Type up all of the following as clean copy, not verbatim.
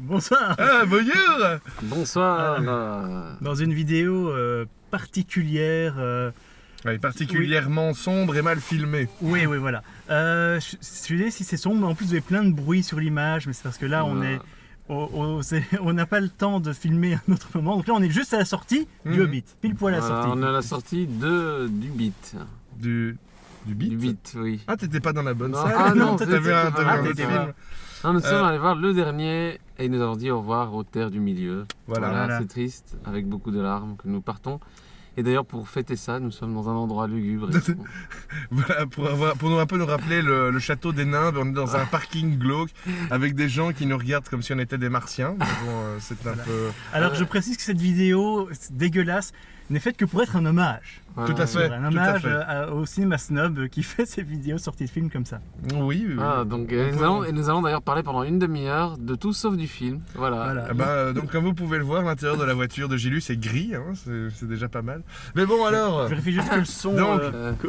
Bonsoir. Ah, bonjour. Bonsoir. Dans une vidéo particulière. Ouais, particulièrement sombre et mal filmé. Oui, voilà. Je suis désolé si c'est sombre, mais en plus vous avez plein de bruit sur l'image, mais c'est parce que là on n'a pas le temps de filmer un autre moment. Donc là on est juste à la sortie du Hobbit, pile poil à la sortie. On est à la sortie du Beat. Du Beat. Du Beat, oui. Ah, t'étais pas dans la bonne Non, salle. ah non, t'avais vu un autre t'étais film. Non, nous sommes allés voir le dernier et ils nous avons dit au revoir aux terres du milieu. Voilà. C'est triste, avec beaucoup de larmes que nous partons. Et d'ailleurs, pour fêter ça, nous sommes dans un endroit lugubre. Voilà, pour un peu nous rappeler le château des nains, on est dans un parking glauque avec des gens qui nous regardent comme si on était des martiens. Mais bon, c'est un peu. Alors je précise que cette vidéo dégueulasse n'est faite que pour être un hommage. Tout à fait. Un hommage au cinéma snob qui fait ces vidéos sorties de films comme ça. Oui. Donc, nous allons d'ailleurs parler pendant une demi-heure de tout sauf du film. Voilà. Donc comme vous pouvez le voir, l'intérieur de la voiture de Gilus est gris, hein, c'est déjà pas mal. Mais bon alors. Je vérifie juste que le son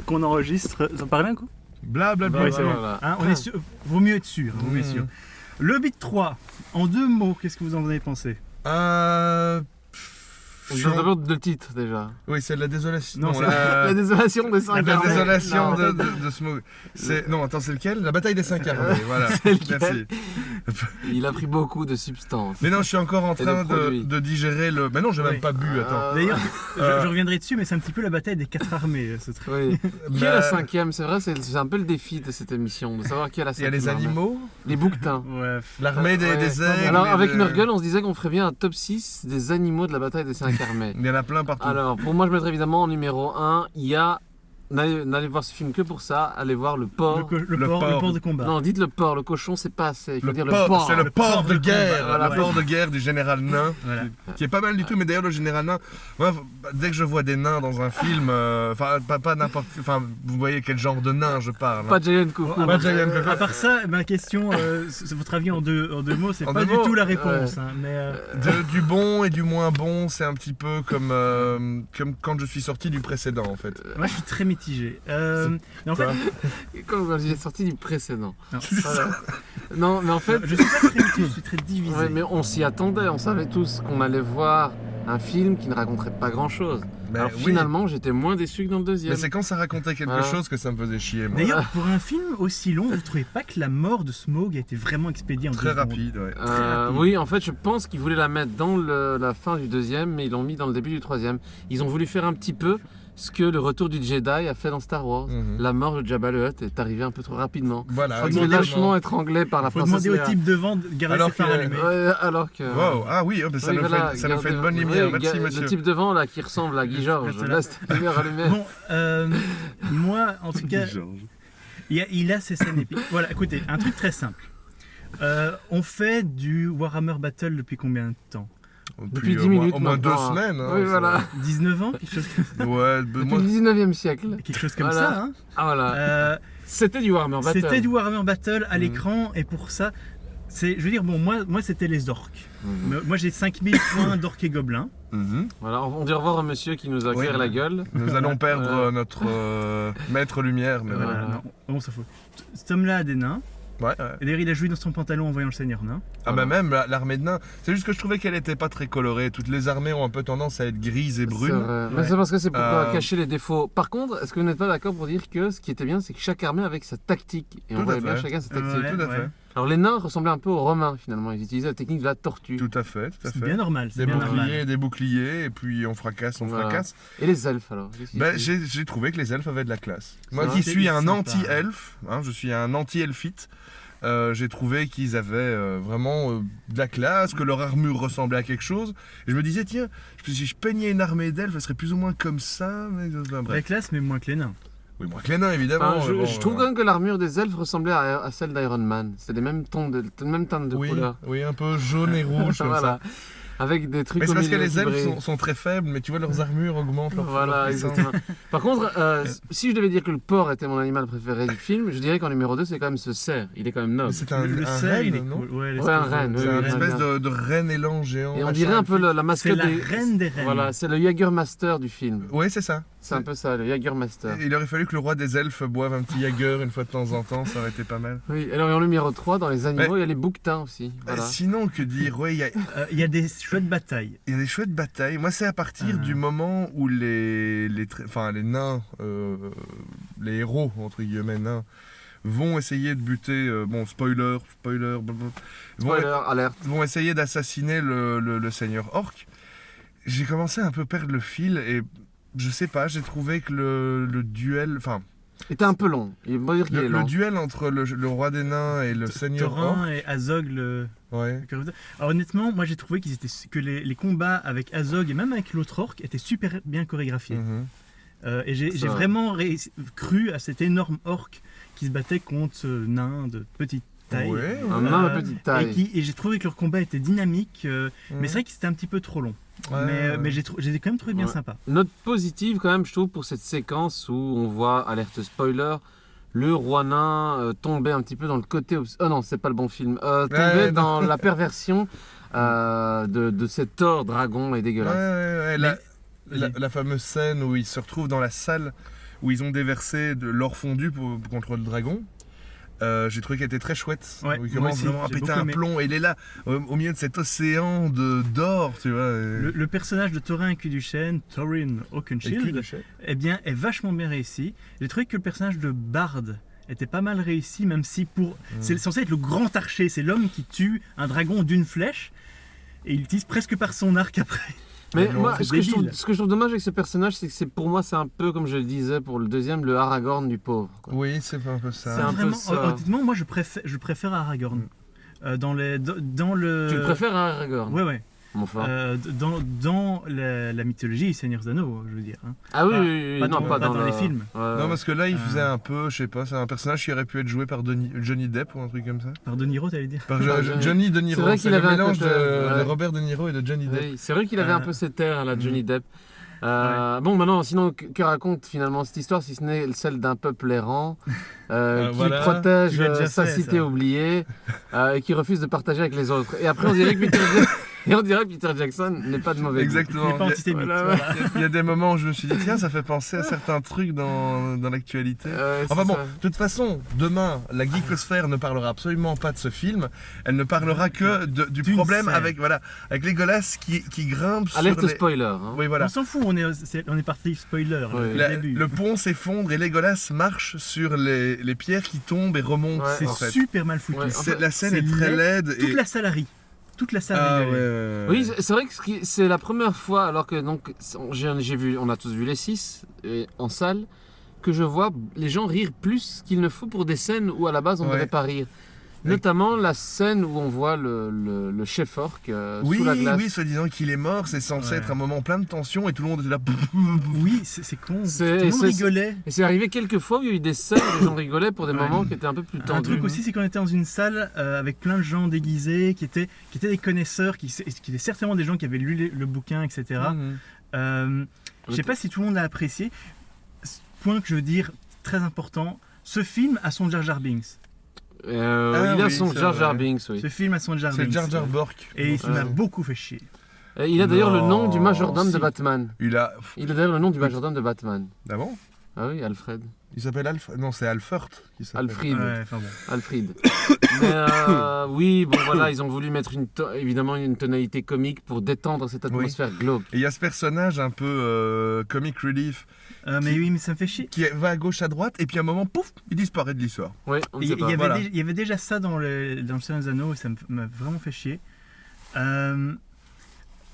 qu'on enregistre, ça paraît bien quoi. Blablabla. Oui, c'est bon. Hein, on est sûr. Vaut mieux être sûr. Vaut mieux être sûr. Le Hobbit 3, en 2 mots, qu'est-ce que vous en avez pensé? D'abord le titre déjà. Oui, c'est la désolation. Non, la désolation des 5 La armées. désolation de Smaug. Non, attends, c'est lequel? La bataille des 5 armées. Voilà. Merci. Il a pris beaucoup de substances. Mais non, je suis encore en train de digérer le. Mais non, j'ai même pas bu. Attends. D'ailleurs, je reviendrai dessus, mais c'est un petit peu la bataille des 4 armées. Oui. Qui est la 5e? C'est vrai, c'est un peu le défi de cette émission, de savoir qui est la 5e. Il y a les animaux, les bouquetins. Ouais. L'armée des aigles. Alors, avec Nurgle, on se disait qu'on ferait bien un top 6 des animaux de la bataille des 5 armées. Il y en a plein partout. Alors, pour moi, je mettrais évidemment en numéro 1, il y a. N'allez voir ce film que pour ça, allez voir le porc. Le porc de combat. Non, dites le porc, le cochon, c'est pas assez. Il faut dire le porc. C'est le porc de guerre, voilà. le porc de guerre du général nain, qui est pas mal du tout. Mais d'ailleurs, le général nain, moi, dès que je vois des nains dans un film, pas n'importe, vous voyez quel genre de nain je parle. Pas Giant Coucou. À part ça, ma question, c'est votre avis en deux mots, c'est pas du tout la réponse. Du bon et du moins bon, c'est un petit peu comme quand je suis sorti du précédent en fait. Moi, je suis très mitigé. Mais en fait, quand j'ai sorti du précédent. Non. Non, mais en fait, je suis pas très mitigé, je suis très divisé. Ouais, mais on s'y attendait, on savait tous qu'on allait voir un film qui ne raconterait pas grand-chose. Alors finalement, j'étais moins déçu que dans le deuxième. Mais c'est quand ça racontait quelque chose que ça me faisait chier. Moi. D'ailleurs, pour un film aussi long, vous ne trouvez pas que la mort de Smaug a été vraiment expédiée en très rapide, ouais. Très rapide. Oui, en fait, je pense qu'ils voulaient la mettre dans la fin du deuxième, mais ils l'ont mis dans le début du troisième. Ils ont voulu faire un petit peu ce que le retour du Jedi a fait dans Star Wars. La mort de Jabba le Hutt est arrivée un peu trop rapidement. Voilà. Il est lâchement étranglé par la princesse. Faut demander au type devant de garder ses phares allumés. Alors que... Wow. Ah oui, ça nous fait une bonne lumière. Merci monsieur. Le type devant là qui ressemble à Guy Georges, laisse la lumière allumée. Bon, moi en tout cas, il a ses scènes épiques. Voilà, écoutez, un truc très simple. On fait du Warhammer Battle depuis combien de temps? Depuis 10 minutes. Au moins 2 semaines. Oui, voilà. 19 ans, quelque chose comme ça. Ouais, depuis le 19e siècle. Quelque chose comme ça, hein. Ah voilà. C'était du Warhammer Battle. C'était du Warhammer Battle à l'écran, et pour ça, je veux dire, bon, moi c'était les orques. Moi j'ai 5000 points d'orques et gobelins. Voilà, on dit au revoir à monsieur qui nous a clairé la gueule. Nous allons perdre notre maître lumière. Mais voilà, non, on s'en fout. Cet homme-là a des nains. Ouais. Et d'ailleurs, il a joué dans son pantalon en voyant le Seigneur Nain. Ah bah même l'armée de nains. C'est juste que je trouvais qu'elle était pas très colorée. Toutes les armées ont un peu tendance à être grises et brunes. Mais c'est parce que c'est pour cacher les défauts. Par contre, est-ce que vous n'êtes pas d'accord pour dire que ce qui était bien, c'est que chaque armée avait sa tactique. Et on voyait bien chacun sa tactique. Tout à fait. Alors les nains ressemblaient un peu aux Romains finalement. Ils utilisaient la technique de la tortue. Tout à fait. C'est bien normal. Des boucliers, et puis on fracasse. Et les elfes alors? J'ai trouvé que les elfes avaient de la classe. Moi qui suis un anti-elfe, je suis un anti-elfite. J'ai trouvé qu'ils avaient vraiment de la classe, que leur armure ressemblait à quelque chose. Et je me disais, tiens, si je peignais une armée d'elfes, elle serait plus ou moins comme ça. La classe, mais moins que les nains. Oui, moins que les nains, évidemment. Je trouve quand même que l'armure des elfes ressemblait à celle d'Iron Man. C'est les mêmes tons, même teinte de couleur. Oui, un peu jaune et rouge comme voilà. Avec des trucs Mais c'est au parce que milieu les qui elfes brillent. sont très faibles, mais tu vois, leurs armures augmentent leur Voilà, puissance. exactement. Par contre, si je devais dire que le porc était mon animal préféré du film, je dirais qu'en numéro 2, c'est quand même ce cerf. Il est quand même noble. C'est un cerf, il est renne, non? cool. Ouais, Ouais, un renne, C'est oui, une oui, espèce bien. de renne élan géant. Et on machin, dirait un peu la C'est mascotte la reine des reines. Voilà, c'est le Jägermaster du film. Ouais, c'est ça. C'est un peu ça, le Jägermaster. Il aurait fallu que le roi des elfes boive un petit Jaeger une fois de temps en temps, ça aurait été pas mal. Oui, alors et en numéro 3, dans les animaux, il y a les bouquetins aussi. Voilà. Sinon, que dire? Ouais, Il y a des chouettes batailles. il y a des chouettes batailles. Moi, c'est à partir du moment où les nains, les héros, entre guillemets, nains, vont essayer de buter, spoiler, Spoiler, alerte. vont essayer d'assassiner le seigneur orc. J'ai commencé à un peu perdre le fil et je sais pas, j'ai trouvé que le duel, enfin, Il était un peu long. Il faut dire qu'il est le long. duel entre le roi des nains et le seigneur orc. Thorin et Azog, Ouais. Alors honnêtement, moi j'ai trouvé que les combats avec Azog et même avec l'autre orc étaient super bien chorégraphiés. Mhm. Et j'ai Ça. vraiment cru à cet énorme orc qui se battait contre ce nain de petite taille. Ouais, Un ouais. nain de petite taille. Et j'ai trouvé que leur combat était dynamique, Mhm. mais c'est vrai que c'était un petit peu trop long. Ouais. Mais j'ai quand même trouvé bien Ouais. sympa. Note positive quand même, je trouve, pour cette séquence où on voit, alerte spoiler, le roi nain tomber un petit peu dans le côté... Oh non, c'est pas le bon film. Tomber Ouais, dans la perversion de cet or dragon et Ouais, dégueulasse. ouais, Mais- la fameuse scène où ils se retrouvent dans la salle où ils ont déversé de l'or fondu contre le dragon. J'ai trouvé qu'elle était très chouette. Ouais, où il moi commence aussi, vraiment à j'ai péter beaucoup un aimé. plomb et il est là au milieu de cet océan d'or, tu vois. Le personnage de Thorin Cuduchène, Thorin Oakenshield, eh bien, est vachement bien réussi. J'ai trouvé que le personnage de Bard était pas mal réussi, même si c'est censé être le grand archer, c'est l'homme qui tue un dragon d'une flèche et il utilise presque par son arc après. Mais non, moi, c'est ce que je débile. trouve dommage avec ce personnage, c'est que pour moi, c'est un peu, comme je le disais pour le deuxième, le Aragorn du pauvre. Quoi. Oui, c'est un peu C'est ça. un peu Vraiment, ça. honnêtement, moi je préfère Aragorn. Dans le. Tu le préfères à Aragorn Ouais, ouais. Enfin. Dans la mythologie Seigneur des Anneaux, je veux dire. Hein. Ah oui, pas- oui, oui, pas non, dans- pas pas dans le- les films. Ouais. Non, parce que là, il faisait un peu, je sais pas, c'est un personnage qui aurait pu être joué par Johnny Depp ou un truc comme ça. Par De Niro, t'allais dire. Par Ah, Johnny De Niro. C'est vrai qu'il le avait un mélange côté, ouais. de Robert De Niro et de Johnny Depp. Oui, c'est vrai qu'il avait un peu cette air, là, Johnny Depp. Bon, maintenant, sinon, que raconte finalement cette histoire, si ce n'est celle d'un peuple errant qui voilà. protège Tu l'as déjà sa fait, cité ça. oubliée et qui refuse de partager avec les autres. Et après, on dirait que Peter Jackson n'est pas de mauvais goût. Exactement. Il n'est pas antisémite. Voilà, voilà. Il y a des moments où je me suis dit, tiens, ça fait penser à certains trucs dans l'actualité. C'est Enfin bon, ça. de toute façon, demain, la geekosphère ne parlera absolument pas de ce film. Elle ne parlera que du D'une problème scène. avec Legolas qui grimpe Alerte sur les... spoiler. Hein. Oui, voilà. On s'en fout, on est parti spoiler. Ouais. Le début. Le pont s'effondre et Legolas marche sur les pierres qui tombent et remontent. Ouais, C'est en fait. super mal foutu. Ouais, en fait, La scène c'est est très laid. laide. Toute la salerie. Toute la Ah salerie. ouais. Oui, c'est vrai que c'est la première fois, alors que donc j'ai vu, on a tous vu les 6 en salle, que je vois les gens rire plus qu'il ne faut pour des scènes où à la base on ne Ouais. devait pas rire. Notamment la scène où on voit le chef orc Oui, sous la glace. oui, soi-disant qu'il est mort, c'est censé Ouais. être un moment plein de tension et tout le monde était là. Oui, c'est con. Tout C'est- le monde c'est- rigolait. Et c'est arrivé quelques fois où il y a eu des scènes où les gens rigolaient pour des Ouais. moments qui étaient un peu plus Un tendus. truc aussi, c'est qu'on était dans une salle avec plein de gens déguisés, qui étaient des connaisseurs, qui étaient certainement des gens qui avaient lu le bouquin, etc. Mhm. Je sais pas si tout le monde l'a apprécié. Point que je veux dire, très important, ce film a son Jar Jar Binks. Il a oui, son c'est Jar vrai. Jar Binks, oui. Ce film a son Jar C'est Binks. Jar Jar Bork. Et il m'a Ouais. beaucoup fait chier. Et il a d'ailleurs le nom Non, du majordome si. de Batman. Il a. Il a d'ailleurs le nom du majordome de Batman. Ah bon? Ah oui, Alfred. Il s'appelle Non, c'est Alfred qui s'appelle. Alfred. Ouais, enfin bon. Alfred. Mais oui, bon voilà, ils ont voulu mettre évidemment une tonalité comique pour détendre cette atmosphère glauque. Et il y a ce personnage un peu comic relief Mais oui, mais ça me fait chier. qui va à gauche à droite et puis à un moment, pouf, il disparaît de l'histoire. Oui, on ne Il sait y, pas. avait voilà. il y avait déjà ça dans le Seigneur des Anneaux et ça m'a vraiment fait chier.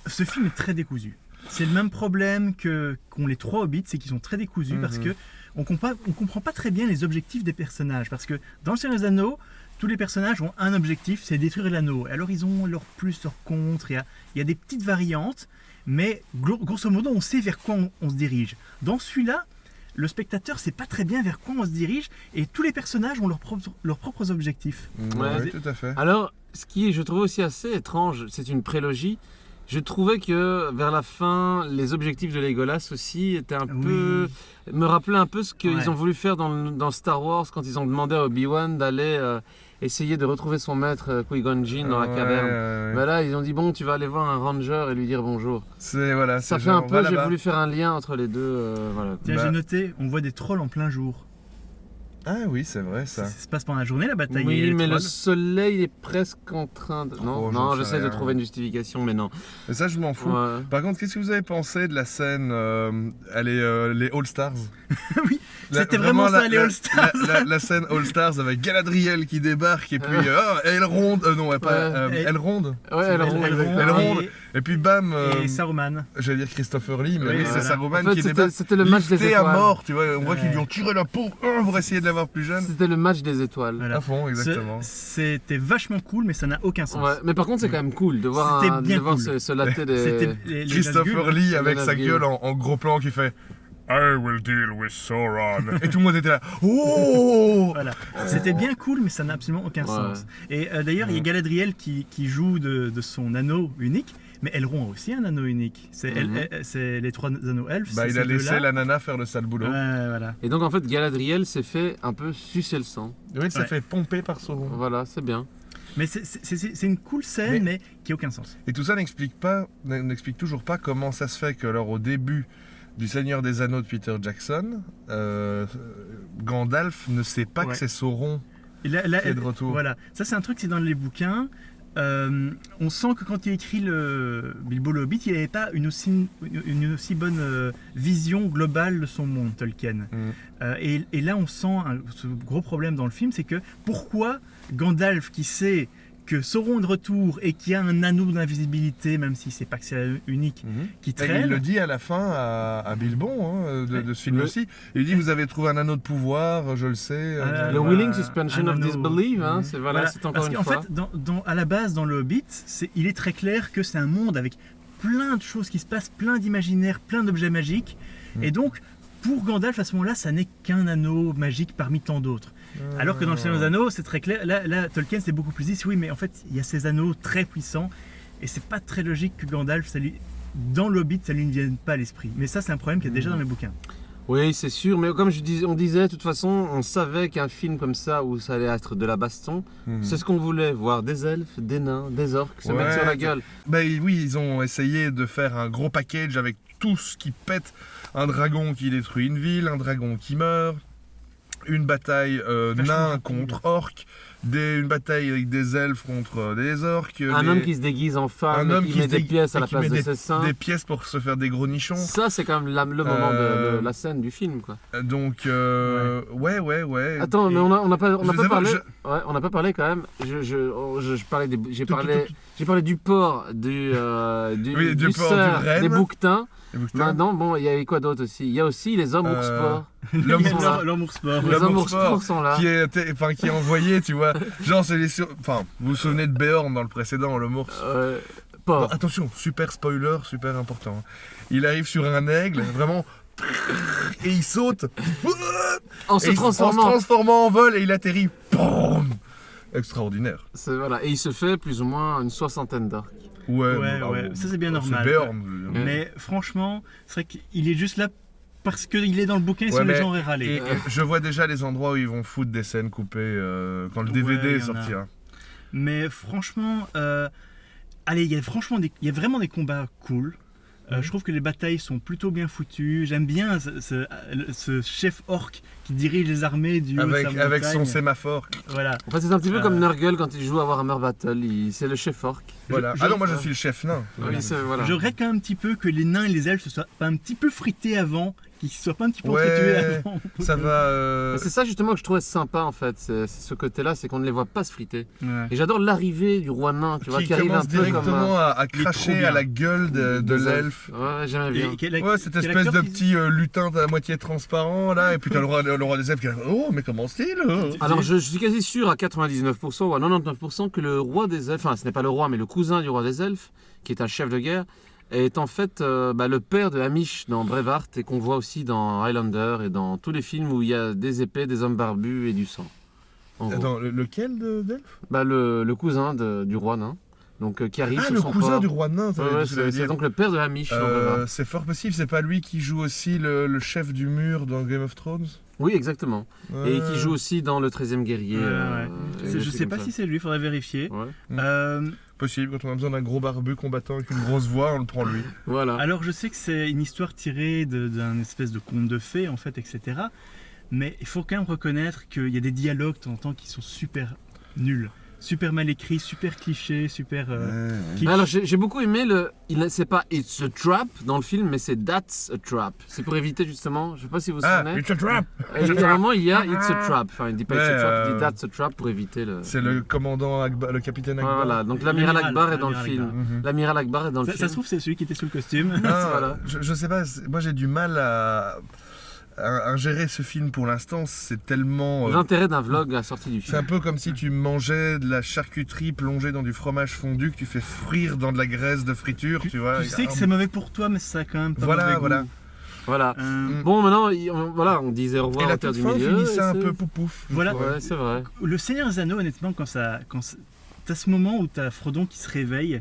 Ce film est très décousu. C'est le même problème qu'ont les 3 Hobbits, c'est qu'ils sont très décousus parce que on comprend pas très bien les objectifs des personnages. Parce que dans le Seigneur des Anneaux, tous les personnages ont un objectif, c'est détruire l'anneau. Alors ils ont leur plus, leur contre, il y a des petites variantes, mais grosso modo on sait vers quoi on se dirige. Dans celui-là, le spectateur sait pas très bien vers quoi on se dirige et tous les personnages ont leurs propres objectifs. Ouais. Oui, tout à fait. Alors, ce qui est, je trouve aussi assez étrange, c'est une prélogie, Je trouvais que vers la fin, les objectifs de Legolas aussi étaient un peu. Me rappelaient un peu ce qu'ils ont voulu faire dans Star Wars quand ils ont demandé à Obi-Wan d'aller essayer de retrouver son maître Qui-Gon Jinn dans la caverne. Bah là, ils ont dit bon, tu vas aller voir un ranger et lui dire bonjour. Ça fait un peu, j'ai voulu faire un lien entre les deux. Voilà. Tiens, j'ai noté, on voit des trolls en plein jour. Ah oui, c'est vrai ça. Ça se passe pendant la journée la bataille. Oui, mais trolls. le soleil est presque en train de. Non, j'essaie de trouver une justification, mais non. Mais ça, je m'en fous. Ouais. Par contre, qu'est-ce que vous avez pensé de la scène, les All-Stars? Oui, c'était vraiment ça, les All-Stars. La scène All-Stars avec Galadriel qui débarque et puis Elrond, Elrond. Ouais, Elrond. Et puis bam. Et Saruman. J'allais dire Christopher Lee, mais Oui, oui, c'est voilà. Saruman En fait, qui débarque. c'était le match des lifté à étoiles. mort, tu vois. On voit qu'ils lui ont tiré la peau pour essayer de l'avoir plus jeune. C'était le match des étoiles. Voilà. À fond, exactement. C'était vachement cool, mais ça n'a aucun sens. Ouais, mais par contre, c'est quand même cool de voir, C'était bien cool. se latter des. C'était les Christopher Nazgûl. Lee avec sa Nazgûl. gueule en gros plan qui fait I will deal with Sauron. Et tout le monde était là. Oh. Voilà. C'était bien cool, mais ça n'a absolument aucun sens. Et d'ailleurs, il y a Galadriel qui joue de son anneau unique, mais Elrond a aussi un anneau unique. C'est les 3 anneaux elfes. Bah, il a laissé la nana faire le sale boulot. Ouais, voilà. Et donc en fait, Galadriel s'est fait un peu sucer le sang. Oui, il s'est Ouais. fait pomper par Sauron. Voilà, c'est bien. Mais c'est une cool scène, mais qui n'a aucun sens. Et tout ça n'explique toujours pas comment ça se fait que, alors, au début du Seigneur des Anneaux de Peter Jackson, Gandalf ne sait pas que c'est Sauron Et là, qui est de retour. Voilà. Ça, c'est un truc, c'est dans les bouquins. On sent que quand il écrit le Bilbo le Hobbit, il n'avait pas une aussi bonne vision globale de son monde, Tolkien. Et là, on sent ce gros problème dans le film, c'est que pourquoi Gandalf, qui sait que Sauron est de retour et qui a un anneau d'invisibilité, même si c'est pas que c'est unique, qui Et traîne. il le dit à la fin à Bilbon de ce film aussi. Il dit vous avez trouvé un anneau de pouvoir, je le sais. Le willing suspension un of anneau. disbelief, hein, c'est encore Parce une qu'en fois. fait, à la base, dans le Hobbit, il est très clair que c'est un monde avec plein de choses qui se passent, plein d'imaginaires, plein d'objets magiques. Et donc, pour Gandalf, à ce moment-là, ça n'est qu'un anneau magique parmi tant d'autres. Alors que dans le Seigneur des Anneaux, c'est très clair. Là, Tolkien, c'est beaucoup plus dit. Oui, mais en fait, il y a ces anneaux très puissants. Et c'est pas très logique que Gandalf, dans le Hobbit, ça lui ne vienne pas à l'esprit. Mais ça, c'est un problème qu'il y a déjà dans les bouquins. Oui, c'est sûr, mais comme on disait, de toute façon, on savait qu'un film comme ça, où ça allait être de la baston, c'est ce qu'on voulait, voir des elfes, des nains, des orques se mettre sur la gueule. Bah oui, ils ont essayé de faire un gros package avec tout ce qui pète. Un dragon qui détruit une ville, un dragon qui meurt, une bataille nain contre orques, une bataille avec des elfes contre des orques. Un homme qui se déguise en femme, un homme qui met des pièces à la place de ses seins. Des pièces pour se faire des gros nichons. Ça, c'est quand même le moment de la scène du film, quoi. Donc, ouais. Attends, mais on n'a pas parlé. je- Ouais, on n'a pas parlé quand même. J'ai parlé du porc, du porc, cerf, du renne. des bouquetins. Et vous, putain, Maintenant, bon, il y avait quoi d'autre aussi? Il y a aussi les hommes ours porcs. l'homme Ils sont là. L'homme ours sport. Les L'homme hommes ours ours porcs sont là. qui est envoyé, tu vois. Genre, c'est enfin, vous vous souvenez de Beorn dans le précédent, l'homme ours. Porc. Bon, attention, super spoiler, super important. Il arrive sur un aigle, vraiment, et il saute. En se Et transformant. en se transformant en vol et il atterrit. Boum. Extraordinaire. Voilà. Et il se fait plus ou moins une 60aine d'orques. Ouais. Ça, c'est bien normal. C'est Beorn. Mais franchement, c'est vrai qu'il est juste là parce qu'il est dans le bouquin et Ouais, sur les mais- gens auraient râlé. Et je vois déjà les endroits où ils vont foutre des scènes coupées quand le Ouais, DVD il y en a. sortira. Mais franchement, allez, il y a vraiment des combats cool. Je trouve que les batailles sont plutôt bien foutues. J'aime bien ce chef orc qui dirige les armées du haut de sa Avec son montagne. sémaphore. Voilà. En fait, c'est un petit peu comme Nurgle quand il joue à Warhammer Battle. C'est le chef orc. Voilà. Ah non, moi je suis le chef nain. Oui, voilà. Je regrette quand même un petit peu que les nains et les elfes se soient pas un petit peu frités avant, qu'ils se soient pas un petit peu Ouais, entretués avant. Ça va. Mais c'est ça justement que je trouvais sympa en fait, c'est ce côté-là, c'est qu'on ne les voit pas se friter. Ouais. Et j'adore l'arrivée du roi nain, tu vois, Qui qui arrive un commence peu comme directement à il est trop cracher bien. à la gueule de des l'elfe. Ouais, j'aimais bien. Et quel Ouais, cette quel espèce acteur de qui- petit lutin à moitié transparent là, et puis t'as le roi des elfes qui est là, oh, mais comment style Alors je suis quasi sûr à 99% ou à 99% que le roi des elfes, enfin ce n'est pas le roi mais le cousin du roi des elfes, qui est un chef de guerre, est en fait le père de Hamish dans Braveheart et qu'on voit aussi dans Highlander et dans tous les films où il y a des épées, des hommes barbus et du sang. En gros. Attends, lequel d'elfe Le cousin du roi nain. Donc qui arrive Ah, sur le son cousin port. du roi nain, ça Ouais, veut ouais, ça veut c'est dire. donc le père de Hamish. donc, voilà. C'est fort possible, c'est pas lui qui joue aussi le chef du mur dans Game of Thrones? Oui, exactement. Et qui joue aussi dans le 13e guerrier. Ouais. et Je des sais trucs pas comme si c'est lui, faudrait vérifier. ça. Ouais. Possible, quand on a besoin d'un gros barbu combattant avec une grosse voix, on le prend lui. Voilà. Alors je sais que c'est une histoire tirée d'un espèce de conte de fées en fait, etc. Mais il faut quand même reconnaître qu'il y a des dialogues de temps en temps qui sont super nuls, super mal écrits, super clichés, super. Mais alors j'ai beaucoup aimé c'est pas It's a Trap dans le film, mais c'est That's a Trap. C'est pour éviter justement, je sais pas si vous vous Ah, souvenez. it's a trap! Généralement il y a It's a Trap. Enfin il dit pas It's a Ouais, Trap, il dit That's a Trap pour éviter le. C'est le commandant Akbar, le capitaine Akbar. Voilà, donc l'amiral Akbar est dans le l'amiral film. Akbar. Mhm. L'amiral Akbar est dans le Ça film. se trouve c'est celui qui était sous le costume. Ah, Voilà. je sais pas, moi j'ai du mal à gérer ce film pour l'instant, c'est tellement... L'intérêt d'un vlog à la sortie du c'est un film. peu comme si tu mangeais de la charcuterie plongée dans du fromage fondu que tu fais frire dans de la graisse de friture, tu vois. Tu sais que c'est mauvais pour toi, mais ça a quand même pas Voilà, mauvais goût. voilà. Voilà. Euh, Bon maintenant, on disait au revoir Et à la la Terre toute du fin Milieu. finissait et un c'est- peu poupouf. Voilà. Ouais, c'est vrai. Le Seigneur des Anneaux, honnêtement, t'as ce moment où t'as Frodon qui se réveille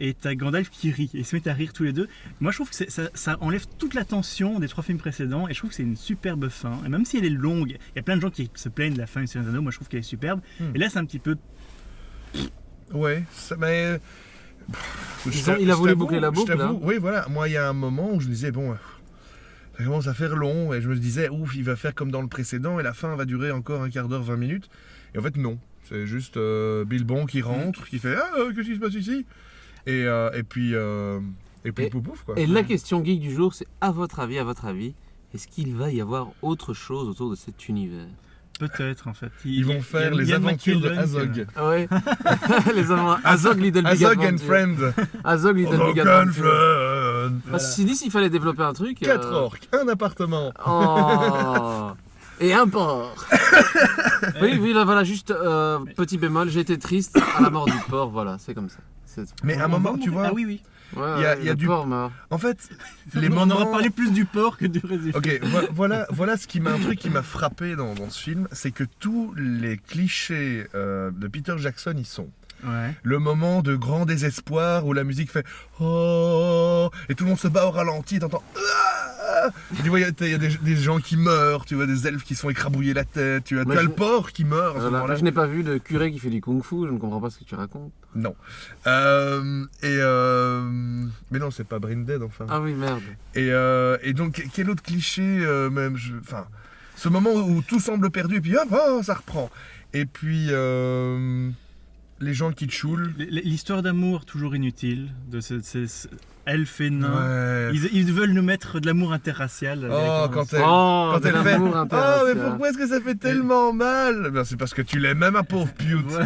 et t'as Gandalf qui rit et ils se mettent à rire tous les deux. Moi, je trouve que ça enlève toute la tension des 3 films précédents et je trouve que c'est une superbe fin. Et même si elle est longue, il y a plein de gens qui se plaignent de la fin du Seigneur des Anneaux. Moi, je trouve qu'elle est superbe. Et là, c'est un petit peu. Ouais, mais... Il a voulu boucler la boucle, je t'avoue, hein. oui, voilà. Moi, il y a un moment où je me disais, bon, ça commence à faire long. Et je me disais, ouf, il va faire comme dans le précédent et la fin va durer encore un quart d'heure, 20 minutes. Et en fait, non. C'est juste Bilbon qui rentre, qui fait, ah, qu'est-ce qui se passe ici? Et puis pouf, quoi. Et la question geek du jour, c'est à votre avis, est-ce qu'il va y avoir autre chose autour de cet univers? Peut-être en fait. Ils vont faire les Ian aventures de McKellen, Azog. Ah ouais. Les amants Azog Little Big Azog and Adventure. Friend. Azog Little Big Azog and Adventure. Friend. Bah, ceci dit, s'il fallait développer un truc. 4 orques, un appartement. Oh. Et un porc. Oui, là, voilà, juste petit bémol, j'ai été triste à la mort du porc, voilà, c'est comme ça. Mais à un moment, tu vois, Ah oui, oui. Ouais, il y a le du- porc meurt. en fait, On aura parlé plus du porc que du résumé. Ok, voilà un truc qui m'a frappé dans ce film, c'est que tous les clichés de Peter Jackson y sont. Ouais. Le moment de grand désespoir où la musique fait oh et tout le monde se bat au ralenti et t'entends ah et tu vois, il y a des gens qui meurent, tu vois, des elfes qui sont écrabouillés la tête, tu vois, Moi, t'as je- le porc qui meurt à ce Voilà. moment-là. Je n'ai pas vu de curé qui fait du kung-fu, je ne comprends pas ce que tu racontes. Non. Mais non, c'est pas Brain Dead enfin. Ah oui, merde. Et donc, quel autre cliché enfin, ce moment où tout semble perdu et puis hop, oh, ça reprend. Et puis, les gens qui te choulent. L'histoire d'amour toujours inutile de ces elfes et nains. Ouais. Ils veulent nous mettre de l'amour interracial. Oh, quand elle, Oh, quand de elle fait l'amour oh, interracial. mais pourquoi est-ce que ça fait tellement mal? Ben, c'est parce que tu l'aimes même un pauvre pute. Ouais.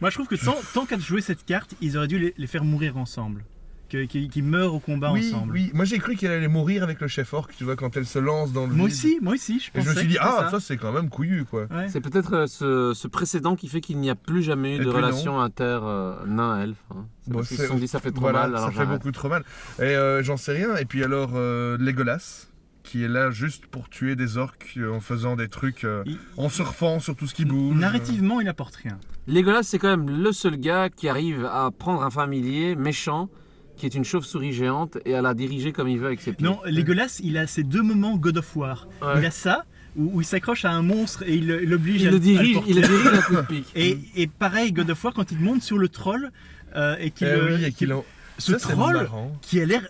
Moi, je trouve que tant qu'à jouer cette carte, ils auraient dû les faire mourir ensemble. Qu'ils meurent au combat Oui, ensemble. oui. Moi, j'ai cru qu'elle allait mourir avec le chef orc, tu vois, quand elle se lance dans le Moi vide. aussi, je Et pensais. je me suis dit, que c'était ah, ça c'est quand même couillu, quoi. Ouais. C'est peut-être ce précédent qui fait qu'il n'y a plus jamais eu Et de puis relation inter-nain-elfe. Hein. C'est Bon, parce qu'ils se sont dit ça fait trop voilà, mal, alors ça fait j'arrête. beaucoup trop mal. Et j'en sais rien. Et puis alors, Legolas, qui est là juste pour tuer des orques en faisant des trucs, en surfant sur tout ce qui bouge. Narrativement, il apporte rien. Legolas, c'est quand même le seul gars qui arrive à prendre un familier méchant, qui est une chauve-souris géante, et à la diriger comme il veut avec ses pieds. Non, Legolas, il a ces 2 moments God of War. Ouais. Il a ça, où il s'accroche à un monstre et il l'oblige Il à le à dirige, porter. il le dirige à coup de pique. Et pareil, God of War, quand il monte sur le troll, et qu'il. Oui, et qu'il en... Ce Ça, c'est troll marrant. qui a l'air.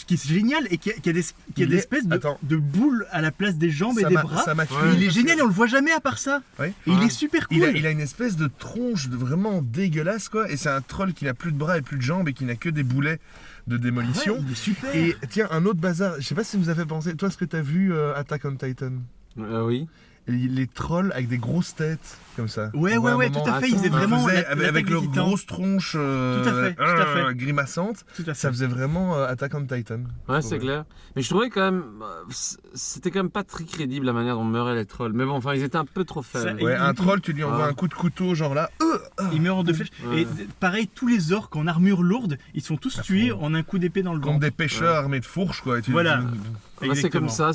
Qui est génial et qui a des Il est- espèces Attends. de boules à la place des jambes et Ça des m'a- bras. ça m'a tué. Ouais. Il est génial et on le voit jamais à part ça. Ouais. Et il est super cool. Il a une espèce de tronche vraiment dégueulasse, quoi. Et c'est un troll qui n'a plus de bras et plus de jambes et qui n'a que des boulets de démolition. Ouais, il est super. Et tiens, un autre bazar, je sais pas si vous avez pensé, toi, ce que t'as vu Attack on Titan, Oui. les trolls avec des grosses têtes, comme ça. Ouais, On voit un ouais, moment- tout à fait. Ah, Ils faisaient ça, vraiment. faisait l'attaque avec des leur Titans. grosse tronche Tout à fait. grimaçante, Tout à fait. ça faisait vraiment Attack on Titan. Ouais, c'est clair. Mais je trouvais quand même. C'était quand même pas très crédible la manière dont meuraient les trolls. Mais bon, enfin, ils étaient un peu trop faibles. Ça- Ouais, Il- un troll, tu lui envoies Ah. un coup de couteau, genre là. Il meurt en 2 flèches. Ouais. Et pareil, tous les orques en armure lourde, ils sont tous tués en un coup d'épée dans le Comme ventre. des pêcheurs armés de fourches, quoi. Et tu- Voilà. Bah, c'est comme ça,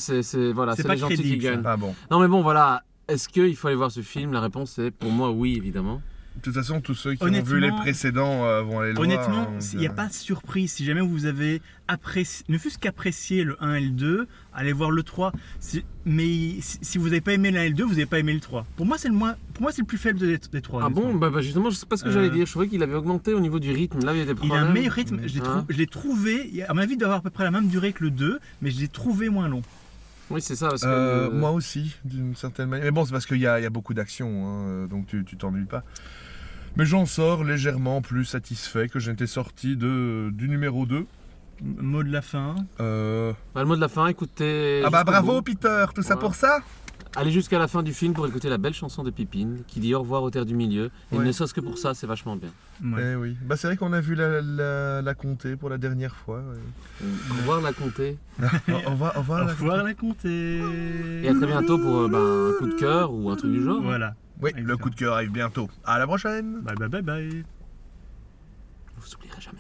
voilà, C'est c'est pas les gentils qui crédible, ça. gagnent. Ah bon. Non, mais bon, voilà. Est-ce qu'il faut aller voir ce film? La réponse est pour moi oui, évidemment. De toute façon, tous ceux qui ont vu les précédents vont aller le voir. Honnêtement, il n'y a pas de surprise. Si jamais vous avez apprécié, ne fût-ce qu'apprécié le 1 et le 2, allez voir le 3. Mais si vous n'avez pas aimé le 1 et le 2, vous n'avez pas aimé le 3. Pour moi, c'est le plus faible des 3. Ah bon, bah justement, je sais pas ce que j'allais dire. Je trouvais qu'il avait augmenté au niveau du rythme. Là, il y a des problèmes. Il a un meilleur rythme. Je l'ai trouvé, à mon avis, il doit avoir à peu près la même durée que le 2, mais je l'ai trouvé moins long. Oui, c'est ça. Parce que moi aussi, d'une certaine manière. Mais bon, c'est parce qu'il y a beaucoup d'action, hein, donc tu t'ennuies pas. Mais j'en sors légèrement plus satisfait que j'étais sorti du numéro 2. Mot de la fin. Le mot de la fin, écoutez. Ah bah bravo Peter, tout ça pour ça. Allez jusqu'à la fin du film pour écouter la belle chanson de Pipine qui dit au revoir aux terres du milieu. Et ne serait-ce que pour ça, c'est vachement bien. Eh oui. Bah c'est vrai qu'on a vu la comté pour la dernière fois. Au revoir la comté. Au revoir la comté. Et à très bientôt pour un coup de cœur ou un truc du genre. Voilà. Oui, le coup de cœur arrive bientôt. À la prochaine. Bye bye bye bye. Vous oublierez jamais.